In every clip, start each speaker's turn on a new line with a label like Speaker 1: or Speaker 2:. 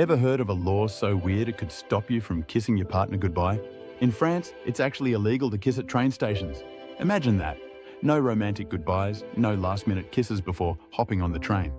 Speaker 1: Ever heard of a law so weird it could stop you from kissing your partner goodbye? In France, it's actually illegal to kiss at train stations. Imagine that. No romantic goodbyes, no last-minute kisses before hopping on the train.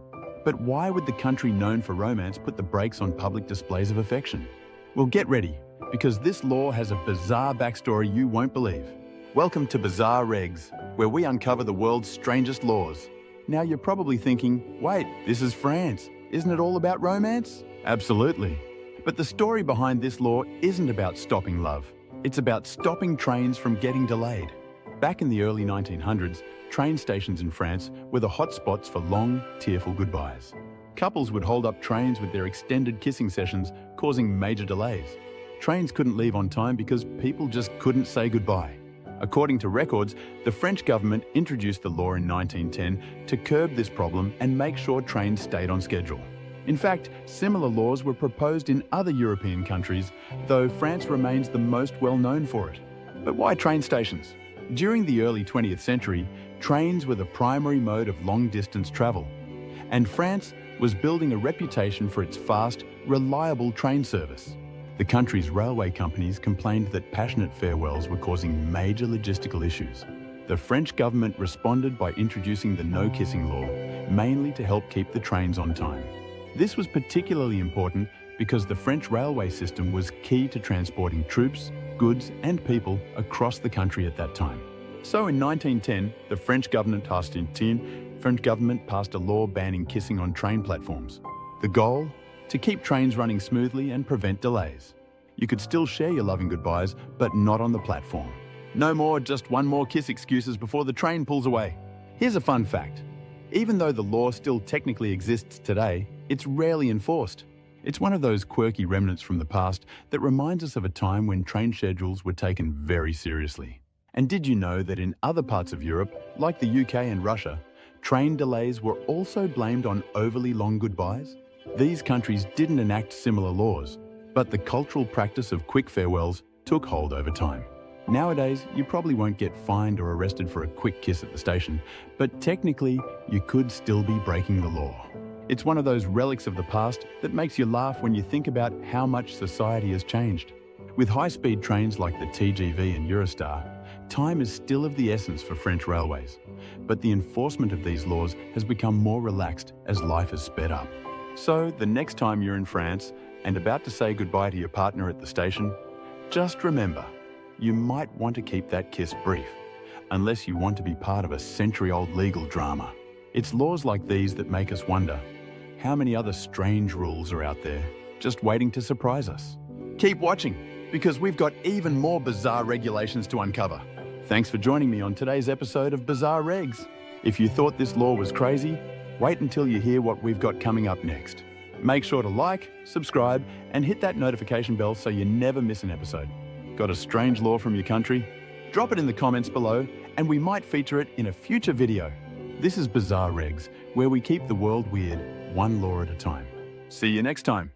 Speaker 1: But why would the country known for romance put the brakes on public displays of affection? Well, get ready, because this law has a bizarre backstory you won't believe. Welcome to Bizarre Regs, where we uncover the world's strangest laws. Now you're probably thinking, wait, this is France. Isn't it all about romance? Absolutely. But the story behind this law isn't about stopping love. It's about stopping trains from getting delayed. Back in the early 1900s, train stations in France were the hotspots for long, tearful goodbyes. Couples would hold up trains with their extended kissing sessions, causing major delays. Trains couldn't leave on time because people just couldn't say goodbye. According to records, the French government introduced the law in 1910 to curb this problem and make sure trains stayed on schedule. In fact, similar laws were proposed in other European countries, though France remains the most well-known for it. But why train stations? During the early 20th century, trains were the primary mode of long-distance travel, and France was building a reputation for its fast, reliable train service. The country's railway companies complained that passionate farewells were causing major logistical issues. The French government responded by introducing the no-kissing law, mainly to help keep the trains on time. This was particularly important because the French railway system was key to transporting troops, goods and people across the country at that time. So in 1910, the French government passed a law banning kissing on train platforms. The goal? To keep trains running smoothly and prevent delays. You could still share your loving goodbyes, but not on the platform. No more just one more kiss excuses before the train pulls away. Here's a fun fact. Even though the law still technically exists today, it's rarely enforced. It's one of those quirky remnants from the past that reminds us of a time when train schedules were taken very seriously. And did you know that in other parts of Europe, like the UK and Russia, train delays were also blamed on overly long goodbyes? These countries didn't enact similar laws, but the cultural practice of quick farewells took hold over time. Nowadays, you probably won't get fined or arrested for a quick kiss at the station, but technically, you could still be breaking the law. It's one of those relics of the past that makes you laugh when you think about how much society has changed. With high-speed trains like the TGV and Eurostar, time is still of the essence for French railways, but the enforcement of these laws has become more relaxed as life has sped up. So, the next time you're in France and about to say goodbye to your partner at the station, just remember, you might want to keep that kiss brief, unless you want to be part of a century-old legal drama. It's laws like these that make us wonder, how many other strange rules are out there, just waiting to surprise us? Keep watching, because we've got even more bizarre regulations to uncover. Thanks for joining me on today's episode of Bizarre Regs. If you thought this law was crazy, wait until you hear what we've got coming up next. Make sure to like, subscribe, and hit that notification bell so you never miss an episode. Got a strange law from your country? Drop it in the comments below, and we might feature it in a future video. This is Bizarre Regs, where we keep the world weird, one law at a time. See you next time.